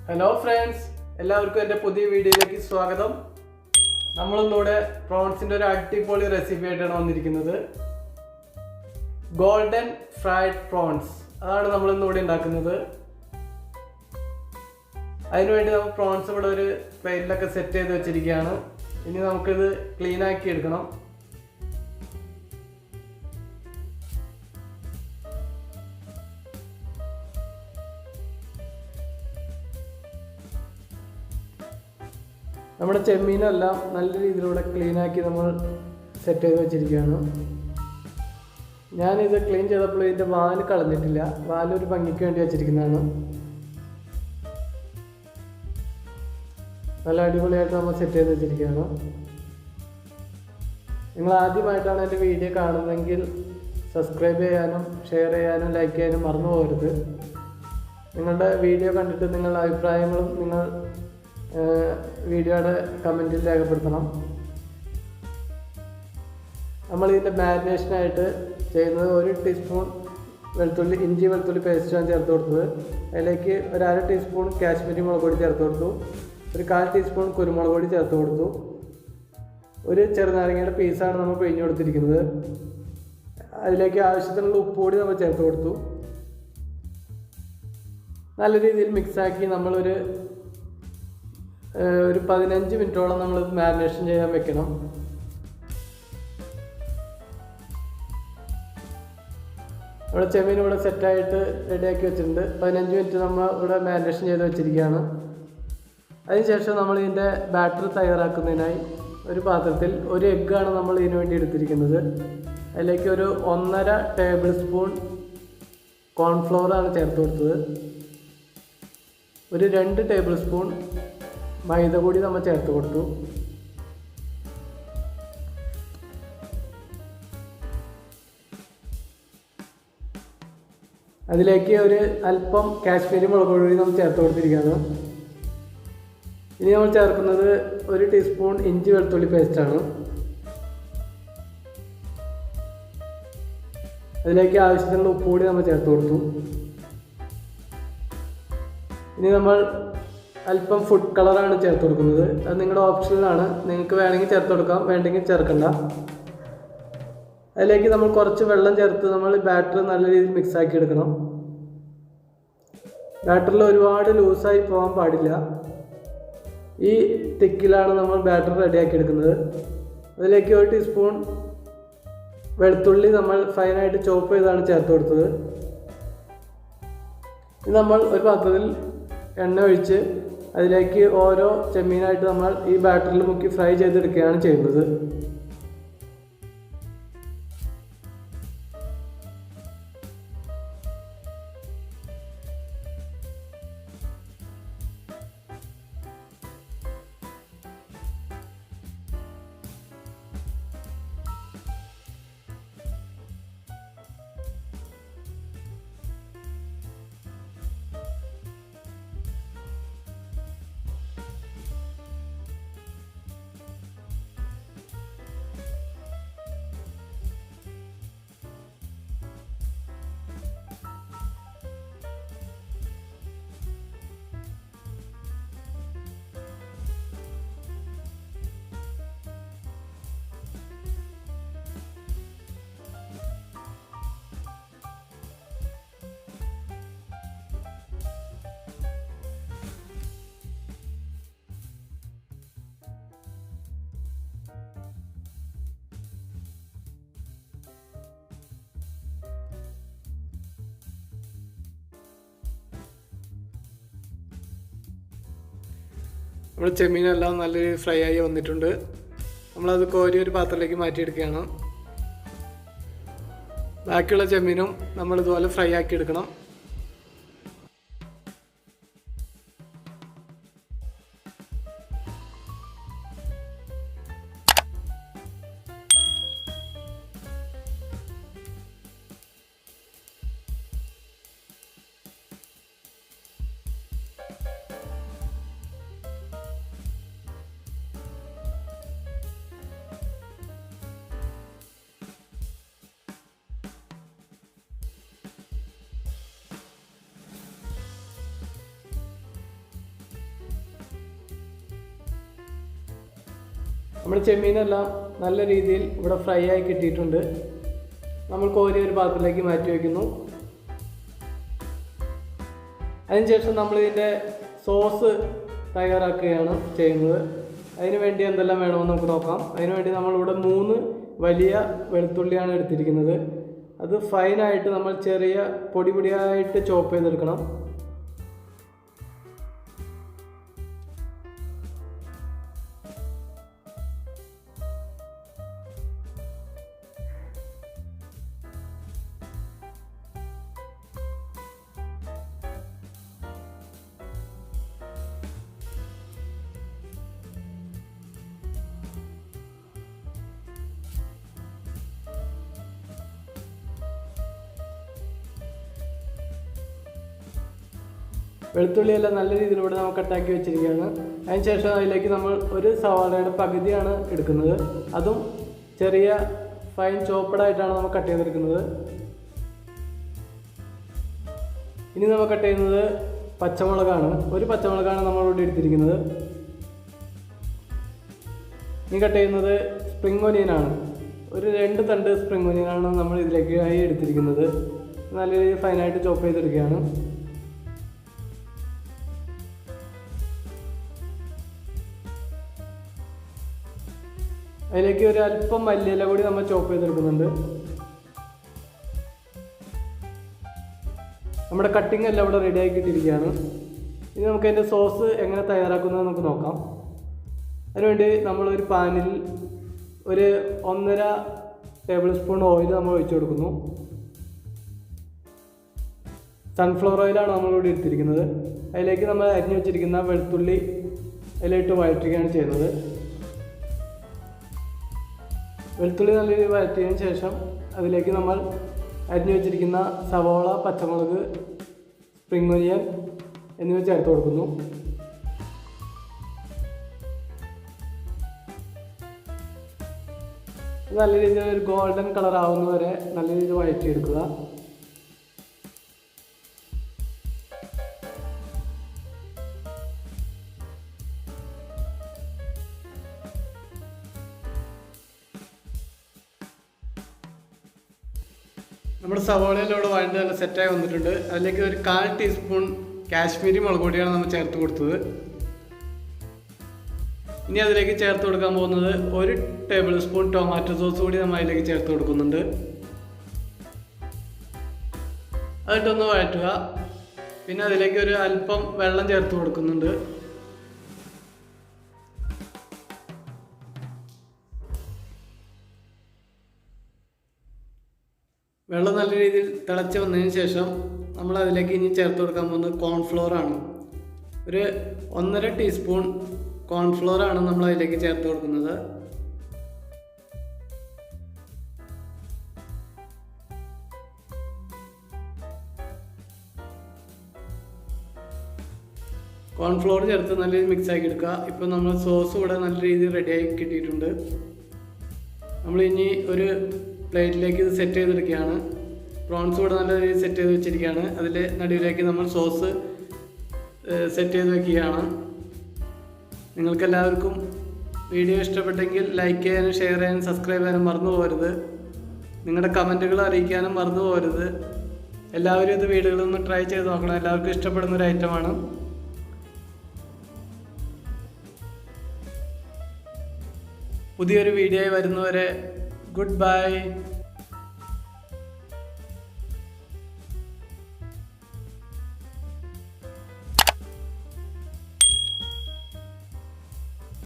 Hello friends, എല്ലാവർക്കും എൻ്റെ പുതിയ വീഡിയോയിലേക്ക് സ്വാഗതം. നമ്മൾ ഇന്നിവിടെ പ്രോൺസിന്റെ ഒരു അടിപൊളി റെസിപ്പി ആയിട്ടാണ് വന്നിരിക്കുന്നത്. ഗോൾഡൻ ഫ്രൈഡ് പ്രോൺസ് അതാണ് നമ്മൾ ഇന്നിവിടെ ഉണ്ടാക്കുന്നത്. അതിനുവേണ്ടി നമ്മൾ പ്രോൺസ് ഇവിടെ ഒരു പ്ലേറ്റിലൊക്കെ സെറ്റ് ചെയ്ത് വെച്ചിരിക്കുകയാണ്. ഇനി നമുക്കിത് ക്ലീൻ ആക്കി എടുക്കണം. നമ്മുടെ ചെമ്മീനെല്ലാം നല്ല രീതിയിലൂടെ ക്ലീനാക്കി നമ്മൾ സെറ്റ് ചെയ്ത് വെച്ചിരിക്കുകയാണ്. ഞാനിത് ക്ലീൻ ചെയ്തപ്പോൾ ഇതിൻ്റെ വാല് കളഞ്ഞിട്ടില്ല. വാലൊരു ഭംഗിക്ക് വേണ്ടി വെച്ചിരിക്കുന്നതാണ്. നല്ല അടിപൊളിയായിട്ട് നമ്മൾ സെറ്റ് ചെയ്ത് വെച്ചിരിക്കുകയാണ്. നിങ്ങൾ ആദ്യമായിട്ടാണ് എൻ്റെ വീഡിയോ കാണുന്നതെങ്കിൽ സബ്സ്ക്രൈബ് ചെയ്യാനും ഷെയർ ചെയ്യാനും ലൈക്ക് ചെയ്യാനും മറന്നു പോകരുത്. നിങ്ങളുടെ വീഡിയോ കണ്ടിട്ട് നിങ്ങളുടെ അഭിപ്രായങ്ങളും നിങ്ങൾ വീഡിയോയുടെ കമൻറ്റിൽ രേഖപ്പെടുത്തണം. നമ്മളിതിൻ്റെ മാരിനേഷനായിട്ട് ചെയ്യുന്നത് 1 ടീസ്പൂൺ ഇഞ്ചി വെളുത്തുള്ളി പേസ്റ്റാണ് ചേർത്ത് കൊടുത്തത്. അതിലേക്ക് ഒരു 1/2 ടീസ്പൂൺ കാശ്മീരി മുളക് പൊടി ചേർത്ത് കൊടുത്തു. ഒരു 1/4 ടീസ്പൂൺ കുരുമുളക് പൊടി ചേർത്ത് കൊടുത്തു. ഒരു ചെറുനാരങ്ങയുടെ പീസാണ് നമ്മൾ പിഴിഞ്ഞ് കൊടുത്തിരിക്കുന്നത്. അതിലേക്ക് ആവശ്യത്തിനുള്ള ഉപ്പ് കൂടി നമ്മൾ ചേർത്ത് കൊടുത്തു. നല്ല രീതിയിൽ മിക്സാക്കി നമ്മളൊരു 15 മിനിറ്റോളം നമ്മൾ മാരിനേഷൻ ചെയ്യാൻ വെക്കണം. ഇവിടെ ചെമ്മീൻ ഇവിടെ സെറ്റായിട്ട് റെഡിയാക്കി വെച്ചിട്ടുണ്ട്. 15 മിനിറ്റ് നമ്മൾ ഇവിടെ മാരിനേഷൻ ചെയ്ത് വെച്ചിരിക്കുകയാണ്. അതിനുശേഷം നമ്മൾ ഇതിൻ്റെ ബാറ്റർ തയ്യാറാക്കുന്നതിനായി ഒരു പാത്രത്തിൽ ഒരു എഗ്ഗാണ് നമ്മൾ ഇതിനു വേണ്ടി എടുത്തിരിക്കുന്നത്. അതിലേക്ക് ഒരു 1.5 ടേബിൾ സ്പൂൺ കോൺഫ്ലവറാണ് ചേർത്ത് കൊടുത്തത്. ഒരു 2 ടേബിൾ സ്പൂൺ മൈദ കൂടി നമ്മൾ ചേർത്ത് കൊടുത്തു. അതിലേക്ക് ഒരു അല്പം കാശ്മീരി മുളക് പൊടി നമ്മൾ ചേർത്ത് കൊടുത്തിരിക്കുകയാണ്. ഇനി നമ്മൾ ചേർക്കുന്നത് 1 ടീസ്പൂൺ ഇഞ്ചി വെളുത്തുള്ളി പേസ്റ്റാണ്. അതിലേക്ക് ആവശ്യത്തിനുള്ള ഉപ്പ് കൂടി നമ്മൾ ചേർത്ത് കൊടുത്തു. ഇനി നമ്മൾ അല്പം ഫുഡ് കളറാണ് ചേർത്ത് കൊടുക്കുന്നത്. അത് നിങ്ങളുടെ ഓപ്ഷനിലാണ്. നിങ്ങൾക്ക് വേണമെങ്കിൽ ചേർത്ത് കൊടുക്കാം, വേണ്ടെങ്കിൽ ചേർക്കണ്ട. അതിലേക്ക് നമ്മൾ കുറച്ച് വെള്ളം ചേർത്ത് നമ്മൾ ബാറ്റർ നല്ല രീതിയിൽ മിക്സാക്കി എടുക്കണം. ബാറ്ററിൽ ഒരുപാട് ലൂസായി പോകാൻ പാടില്ല. ഈ തിക്കിലാണ് നമ്മൾ ബാറ്റർ റെഡിയാക്കി എടുക്കുന്നത്. അതിലേക്ക് 1 ടീസ്പൂൺ വെളുത്തുള്ളി നമ്മൾ ഫൈനായിട്ട് ചോപ്പ് ചെയ്താണ് ചേർത്ത് കൊടുത്തത്. ഇത് നമ്മൾ ഒരു പാത്രത്തിൽ എണ്ണ ഒഴിച്ച് അതിലേക്ക് ഓരോ ചെമ്മീനായിട്ട് നമ്മൾ ഈ ബാറ്ററിൽ മുക്കി ഫ്രൈ ചെയ്തെടുക്കുകയാണ് ചെയ്യുന്നത്. നമ്മുടെ ചെമ്മീനെല്ലാം നല്ലൊരു ഫ്രൈ ആയി വന്നിട്ടുണ്ട്. നമ്മളത് കോരി ഒരു പാത്രത്തിലേക്ക് മാറ്റിയെടുക്കുകയാണ്. ബാക്കിയുള്ള ചെമ്മീനും നമ്മളിതുപോലെ ഫ്രൈ ആക്കി എടുക്കണം. നമ്മുടെ ചെമ്മീനെല്ലാം നല്ല രീതിയിൽ ഇവിടെ ഫ്രൈ ആയി കിട്ടിയിട്ടുണ്ട്. നമ്മൾ കോരി ഒരു പാത്രത്തിലേക്ക് മാറ്റി വയ്ക്കുന്നു. അതിനുശേഷം നമ്മൾ ഇതിൻ്റെ സോസ് തയ്യാറാക്കുകയാണ് ചെയ്യുന്നത്. അതിന് വേണ്ടി എന്തെല്ലാം വേണമെന്ന് നമുക്ക് നോക്കാം. അതിനുവേണ്ടി നമ്മളിവിടെ 3 വലിയ വെളുത്തുള്ളിയാണ് എടുത്തിരിക്കുന്നത്. അത് ഫൈനായിട്ട് നമ്മൾ ചെറിയ പൊടിയായിട്ട് ചോപ്പ് ചെയ്തെടുക്കണം. വെളുത്തുള്ളിയെല്ലാം നല്ല രീതിയിലൂടെ നമ്മൾ കട്ടാക്കി വെച്ചിരിക്കുകയാണ്. അതിനുശേഷം അതിലേക്ക് നമ്മൾ ഒരു സവാളയുടെ പകുതിയാണ് എടുക്കുന്നത്. അതും ചെറിയ ഫൈൻ ചോപ്പഡായിട്ടാണ് നമ്മൾ കട്ട് ചെയ്തെടുക്കുന്നത്. ഇനി നമ്മൾ കട്ട് ചെയ്യുന്നത് പച്ചമുളകാണ്. ഒരു പച്ചമുളകാണ് നമ്മളിവിടെ എടുത്തിരിക്കുന്നത്. ഇനി കട്ട് ചെയ്യുന്നത് സ്പ്രിംഗ് ഒനിയനാണ്. ഒരു 2 തണ്ട് സ്പ്രിംഗ് ഒനിയനാണ് നമ്മൾ ഇതിലേക്കായി എടുത്തിരിക്കുന്നത്. നല്ല രീതിയിൽ ഫൈനായിട്ട് ചോപ്പ് ചെയ്തെടുക്കുകയാണ്. അതിലേക്ക് ഒരു അല്പം മല്ലിയില കൂടി നമ്മൾ ചോപ്പ് ചെയ്തെടുക്കുന്നുണ്ട്. നമ്മുടെ കട്ടിങ് എല്ലാം ഇവിടെ റെഡി ആക്കിയിട്ടിരിക്കുകയാണ്. ഇനി നമുക്ക് അതിൻ്റെ സോസ് എങ്ങനെ തയ്യാറാക്കുന്നത് നമുക്ക് നോക്കാം. അതിനുവേണ്ടി നമ്മളൊരു പാനിൽ ഒരു 1.5 ടേബിൾ സ്പൂൺ ഓയിൽ നമ്മൾ ഒഴിച്ചു കൊടുക്കുന്നു. സൺഫ്ലവർ ഓയിലാണ് നമ്മളിവിടെ എടുത്തിരിക്കുന്നത്. അതിലേക്ക് നമ്മൾ അരിഞ്ഞു വെച്ചിരിക്കുന്ന വെളുത്തുള്ളി അതിലിട്ട് വഴറ്റുകയാണ് ചെയ്യുന്നത്. വെളുത്തുള്ളി നല്ല രീതിയിൽ വഴറ്റിയതിന് ശേഷം അതിലേക്ക് നമ്മൾ അരിഞ്ഞു വെച്ചിരിക്കുന്ന സവാള, പച്ചമുളക്, സ്പ്രിംഗ് ഒനിയൻ എന്നിവ ചേർത്ത് കൊടുക്കുന്നു. നല്ല രീതിയിൽ ഒരു ഗോൾഡൻ കളർ ആവുന്നവരെ നല്ല രീതിയിൽ വഴറ്റിയെടുക്കുക. നമ്മുടെ സവാളയിലൂടെ വഴണ്ട് നല്ല സെറ്റായി വന്നിട്ടുണ്ട്. അതിലേക്ക് ഒരു 1/4 ടീസ്പൂൺ കാശ്മീരി മുളക് പൊടിയാണ് നമ്മൾ ചേർത്ത് കൊടുത്തത്. ഇനി അതിലേക്ക് ചേർത്ത് കൊടുക്കാൻ പോകുന്നത് 1 ടേബിൾ സ്പൂൺ ടൊമാറ്റോ സോസ് കൂടി നമ്മൾ അതിലേക്ക് ചേർത്ത് കൊടുക്കുന്നുണ്ട്. അതിട്ടൊന്ന് വഴറ്റുക. പിന്നെ അതിലേക്ക് ഒരു അല്പം വെള്ളം ചേർത്ത് കൊടുക്കുന്നുണ്ട്. വെള്ളം നല്ല രീതിയിൽ തിളച്ച് വന്നതിന് ശേഷം നമ്മൾ അതിലേക്ക് ഇനി ചേർത്ത് കൊടുക്കാൻ പോകുന്നത് കോൺഫ്ലവറാണ്. ഒരു 1.5 ടീസ്പൂൺ കോൺഫ്ലവറാണ് നമ്മൾ അതിലേക്ക് ചേർത്ത് കൊടുക്കുന്നത്. കോൺഫ്ലവർ ചേർത്ത് നല്ല രീതിയിൽ മിക്സ് ആക്കി എടുക്കുക. ഇപ്പോൾ നമ്മൾ സോസ് ഇവിടെ നല്ല രീതിയിൽ റെഡിയായി കിട്ടിയിട്ടുണ്ട്. നമ്മൾ ഇനി ഒരു പ്ലേറ്റിലേക്ക് ഇത് സെറ്റ് ചെയ്തെടുക്കുകയാണ്. പ്രോൺസ് കൂടെ നല്ല രീതിയിൽ സെറ്റ് ചെയ്ത് വെച്ചിരിക്കുകയാണ്. അതിൽ നടുവിലേക്ക് നമ്മൾ സോസ് സെറ്റ് ചെയ്ത് വെക്കുകയാണ്. നിങ്ങൾക്കെല്ലാവർക്കും വീഡിയോ ഇഷ്ടപ്പെട്ടെങ്കിൽ ലൈക്ക് ചെയ്യാനും ഷെയർ ചെയ്യാനും സബ്സ്ക്രൈബ് ചെയ്യാനും മറന്നു പോകരുത്. നിങ്ങളുടെ കമൻറ്റുകൾ അറിയിക്കാനും മറന്നു പോകരുത്. എല്ലാവരും ഇത് വീടുകളൊന്ന് ട്രൈ ചെയ്ത് നോക്കണം. എല്ലാവർക്കും ഇഷ്ടപ്പെടുന്നൊരു ഐറ്റമാണ്. പുതിയൊരു വീഡിയോയിൽ വരുന്നവരെ ഗുഡ് ബൈ.